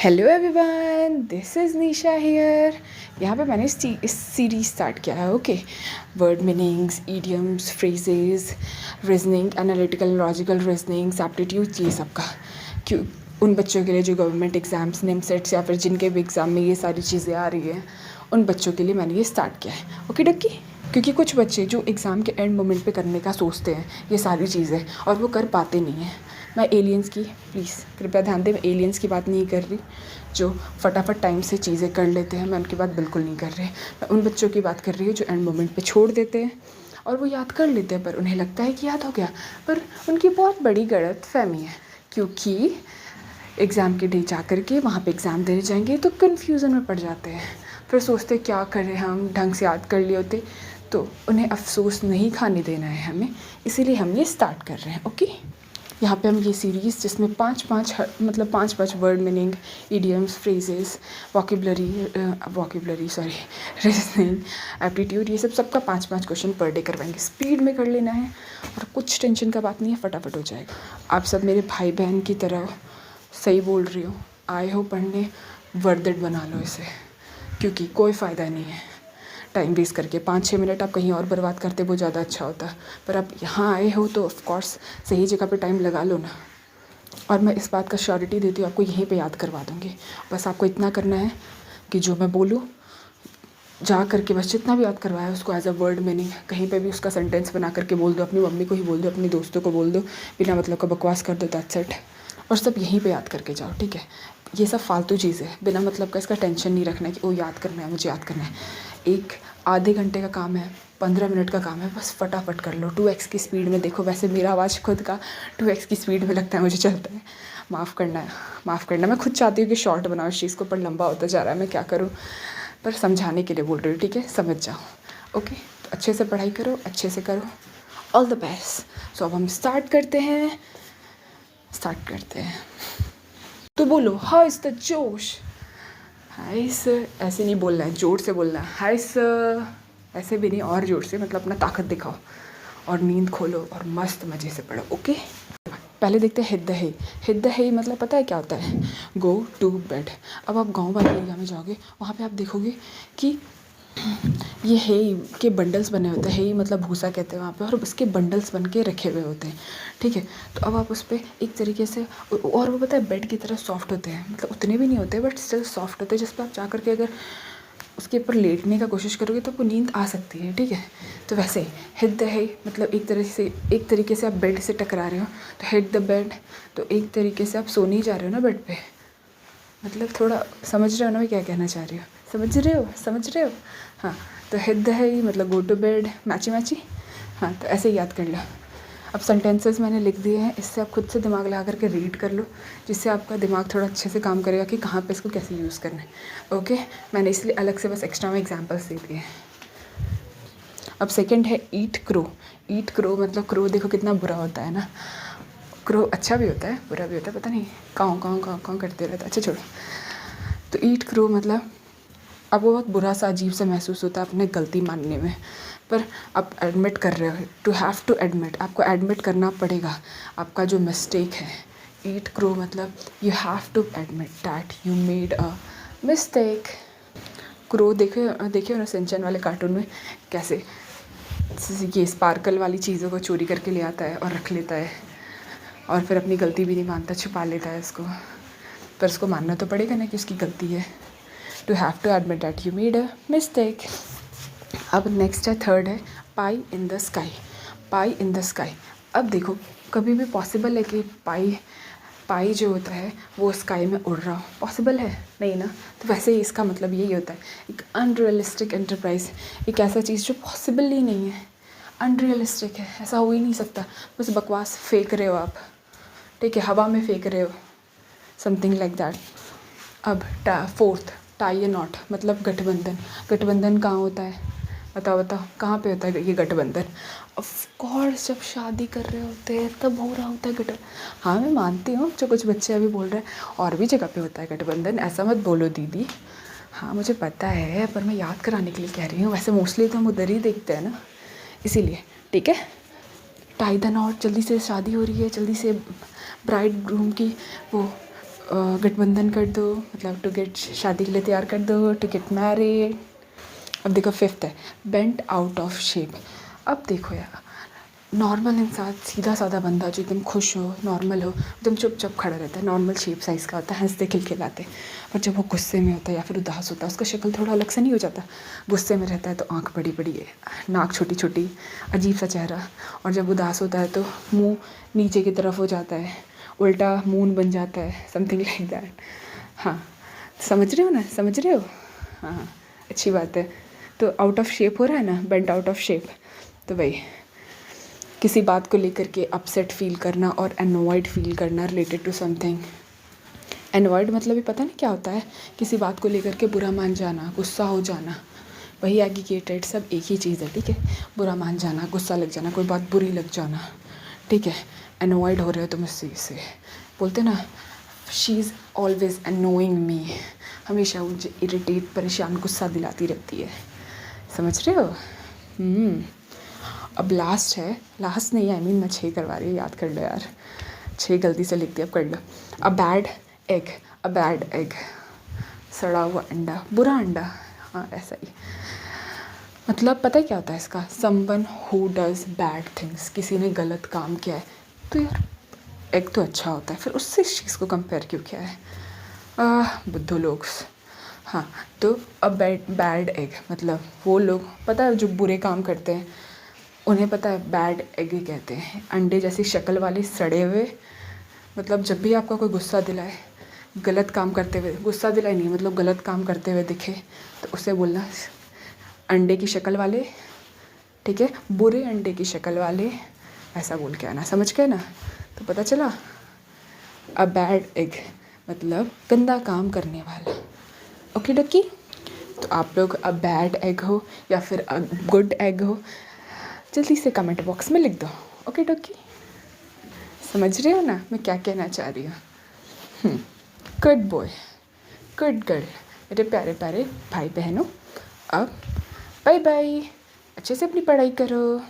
Hello everyone, this is Nisha here. यहाँ पे मैंने इस सीरीज़ स्टार्ट किया है। Okay, word meanings, idioms, phrases, reasoning, analytical logical reasonings, aptitude, ये सब का क्यों उन बच्चों के लिए जो गवर्नमेंट एग्ज़ाम्स, निम सेट्स या फिर जिनके भी एग्ज़ाम में ये सारी चीज़ें आ रही हैं, उन बच्चों के लिए मैंने ये स्टार्ट किया है। ओके डक्की, क्योंकि कुछ बच्चे जो एग्ज़ाम के एंड मोमेंट पे करने का सोचते हैं ये सारी चीज़ें और वो कर पाते नहीं हैं। मैं एलियंस की, प्लीज़ कृपया ध्यान दें, मैं एलियंस की बात नहीं कर रही जो फटाफट टाइम से चीज़ें कर लेते हैं। मैं उनकी बात बिल्कुल नहीं कर रही। मैं उन बच्चों की बात कर रही हूँ जो एंड मोमेंट पे छोड़ देते हैं और वो याद कर लेते हैं पर उन्हें लगता है कि याद हो गया, पर उनकी बहुत बड़ी गलतफहमी है। क्योंकि एग्ज़ाम के डे जा कर के वहाँ पे एग्ज़ाम देने जाएंगे तो कन्फ्यूज़न में पड़ जाते हैं, फिर सोचते क्या करें, हम ढंग से याद कर लिए होते। तो उन्हें अफसोस नहीं खाने देना है हमें, इसीलिए हम ये स्टार्ट कर रहे हैं। ओके, यहाँ पे हम ये सीरीज़ जिसमें पाँच word meaning, idioms, phrases, vocabulary reasoning, aptitude, ये सबका 5-5 क्वेश्चन पर डे करवाएंगे। स्पीड में कर लेना है और कुछ टेंशन का बात नहीं है, फटाफट हो जाएगा। आप सब मेरे भाई बहन की तरह सही बोल रही हो, आए हो पढ़ने, वर्थ इट बना लो इसे, क्योंकि कोई फ़ायदा नहीं है टाइम वेस्ट करके। 5-6 मिनट आप कहीं और बर्बाद करते वो ज़्यादा अच्छा होता, पर आप यहाँ आए हो तो ऑफकोर्स सही जगह पे टाइम लगा लो ना। और मैं इस बात का श्योरिटी देती हूँ, आपको यहीं पे याद करवा दूँगी। बस आपको इतना करना है कि जो मैं बोलूँ जा करके बस जितना भी याद करवाया उसको एज अ वर्ड मीनिंग कहीं पे भी उसका सेंटेंस बना करके बोल दो, अपनी मम्मी को ही बोल दो, अपने दोस्तों को बोल दो, बिना मतलब का बकवास कर दो, दैट्स इट। और सब यहीं पे याद करके जाओ, ठीक है। ये सब फालतू चीज़ें है, बिना मतलब का इसका टेंशन नहीं रखना है कि ओ याद करना है, मुझे याद करना है। एक आधे घंटे का काम है, 15 मिनट का काम है, बस फटाफट कर लो। 2x की स्पीड में देखो, वैसे मेरा आवाज़ खुद का 2x की स्पीड में लगता है मुझे चलता है। माफ़ करना, मैं खुद चाहती हूँ कि शॉर्ट बनाओ इस चीज़ को, पर लंबा होता जा रहा है, मैं क्या करूँ। पर समझाने के लिए बोल रही हूँ, ठीक है, समझ जाओ। ओके, तो अच्छे से पढ़ाई करो, अच्छे से करो, ऑल द बेस्ट। सो अब हम स्टार्ट करते हैं। तो बोलो, हाउ इज़ द जोश। हाय सर, ऐसे नहीं बोलना है, जोर से बोलना है। हाय सर, ऐसे भी नहीं, और जोर से, मतलब अपना ताकत दिखाओ और नींद खोलो और मस्त मज़े से पढ़ो। ओके, पहले देखते हैं हित द है मतलब पता है क्या होता है, गो टू बेड। अब आप गांव वाले एरिया में जाओगे, वहाँ पे आप देखोगे कि ये है के बंडल्स बने होते हैं। है मतलब भूसा कहते हैं वहाँ पे, और उसके बंडल्स बन के रखे हुए होते हैं, ठीक है। तो अब आप उस पर एक तरीके से, और वो पता है बेड की तरह सॉफ्ट होते हैं, मतलब उतने भी नहीं होते बट स्टिल सॉफ्ट होते हैं, जिस पर आप जा करके अगर उसके ऊपर लेटने का कोशिश करोगे तो आपको नींद आ सकती है, ठीक है। तो वैसे हिट द है मतलब एक तरीके से आप बेड से टकरा रहे हो तो हिट द बेड, तो एक तरीके से आप सोने ही जा रहे हो ना बेड पे। मतलब थोड़ा समझ रहे हो ना मैं क्या कहना चाह रही हूँ, समझ रहे हो। हाँ, तो हिट द है मतलब गो टू बेड, मैची। हाँ, तो ऐसे ही याद कर लो। अब सेंटेंसेस मैंने लिख दिए हैं, इससे आप खुद से दिमाग लगा करके रीड कर लो, जिससे आपका दिमाग थोड़ा अच्छे से काम करेगा कि कहाँ पे इसको कैसे यूज़ करना है। ओके, मैंने इसलिए अलग से बस एक्स्ट्रा में एग्जांपल्स दे दिए हैं। अब सेकंड है ईट क्रो मतलब क्रो देखो कितना बुरा होता है ना। क्रो अच्छा भी होता है, बुरा भी होता है, पता नहीं काँव करते रहता है। अच्छा छोड़ो। तो ईट क्रो मतलब अब वो बहुत बुरा सा अजीब सा महसूस होता है अपने गलती मानने में, पर आप एडमिट कर रहे हो, टू हैव टू एडमिट, आपको एडमिट करना पड़ेगा आपका जो मिस्टेक है। ईट क्रो मतलब you have to admit that you made a mistake. Crow देखिए ना सिंचन वाले कार्टून में कैसे ये स्पार्कल वाली चीज़ों को चोरी करके ले आता है और रख लेता है, और फिर अपनी गलती भी नहीं मानता, छुपा लेता है उसको, पर उसको मानना तो पड़ेगा ना कि उसकी गलती है। To have to admit that you made a mistake. अब नेक्स्ट है, थर्ड है पाई इन द स्काई। अब देखो, कभी भी पॉसिबल है कि पाई जो होता है वो स्काई में उड़ रहा हो, पॉसिबल है नहीं ना। तो वैसे ही इसका मतलब यही होता है, एक अनरियलिस्टिक एंटरप्राइज, एक ऐसा चीज़ जो पॉसिबल ही नहीं है, अनरियलिस्टिक है, ऐसा हो ही नहीं सकता, बस बकवास फेंक रहे हो आप, ठीक है, हवा में फेंक रहे हो, समथिंग लाइक दैट। अब फोर्थ, टाई या नॉट मतलब गठबंधन कहाँ होता है, बताओ कहाँ पे होता है ये गठबंधन। ऑफ कोर्स जब शादी कर रहे होते हैं तब हो रहा होता है गठबंधन। हाँ, मैं मानती हूँ जो कुछ बच्चे अभी बोल रहे हैं और भी जगह पे होता है गठबंधन, ऐसा मत बोलो दीदी। हाँ मुझे पता है, पर मैं याद कराने के लिए कह रही हूँ, वैसे मोस्टली तो हम उधर ही देखते हैं ना, इसीलिए, ठीक है। टाई द नॉट, जल्दी से शादी हो रही है, जल्दी से ब्राइड ग्रूम की वो गठबंधन कर दो, मतलब टू गेट, शादी के लिए तैयार कर दो, टू गेट मैरिड। अब देखो फिफ्थ है बेंट आउट ऑफ शेप। अब देखो यार, नॉर्मल इंसान, सीधा साधा बंदा जो एकदम खुश हो, नॉर्मल हो, एकदम चुपचाप खड़ा रहता है, नॉर्मल शेप साइज़ का होता है, हंसते खिलखिलाते। पर जब वो गुस्से में होता है या फिर उदास होता है, उसका शक्ल थोड़ा अलग सा नहीं हो जाता। गुस्से में रहता है तो आँख बड़ी बड़ी है, नाक छोटी छोटी, अजीब सा चेहरा। और जब उदास होता है तो मुँह नीचे की तरफ हो जाता है, उल्टा मून बन जाता है, समथिंग लाइक दैट। हाँ, समझ रहे हो ना, समझ रहे हो? हाँ, अच्छी बात है। तो आउट ऑफ शेप हो रहा है ना, बेंट आउट ऑफ शेप। तो भाई किसी बात को लेकर के अपसेट फील करना और एनॉयड फील करना रिलेटेड टू समथिंग। एनॉयड मतलब ही पता नहीं क्या होता है, किसी बात को लेकर के बुरा मान जाना, गुस्सा हो जाना। वही एग्रीगेटेड, सब एक ही चीज़ है, ठीक है। बुरा मान जाना, गुस्सा लग जाना, कोई बात बुरी लग जाना, ठीक है। एनॉयड हो रहे हो तुम इससे, बोलते ना शी इज़ ऑलवेज अनोइंग मी, हमेशा मुझे इरिटेट, परेशान, गुस्सा दिलाती रहती है। समझ रहे हो? अब लास्ट है, लास्ट नहीं, आई मीन मैं 6 करवा रही हूँ, याद कर लो यार, 6 गलती से लिख दिया, अब कर लो। A bad egg, a bad egg, सड़ा हुआ अंडा, बुरा अंडा। हाँ ऐसा ही, मतलब पता है क्या होता है इसका, someone who does bad things, किसी ने गलत काम किया है। तो यार एग तो अच्छा होता है, फिर उससे इस चीज़ को कंपेयर क्यों किया है? बुद्धू लोग। हाँ, तो अ बैड एग मतलब वो लोग, पता है जो बुरे काम करते हैं उन्हें पता है बैड एग ही कहते हैं, अंडे जैसी शक्ल वाले सड़े हुए। मतलब जब भी आपका कोई गुस्सा दिलाए, गलत काम करते हुए, गुस्सा दिलाए नहीं मतलब गलत काम करते हुए दिखे, तो उसे बोलना अंडे की शक्ल वाले, ठीक है, बुरे अंडे की शक्ल वाले, ऐसा बोल के आना, समझ गए ना? तो पता चला, अ बैड एग मतलब गंदा काम करने वाला। ओके डकी, तो आप लोग अ बैड एग हो या फिर अ गुड एग हो, जल्दी से कमेंट बॉक्स में लिख दो। ओके डकी, समझ रहे हो ना मैं क्या कहना चाह रही हूँ? गुड बॉय, गुड गर्ल, मेरे प्यारे प्यारे भाई बहनों। अब बाय बाय, अच्छे से अपनी पढ़ाई करो।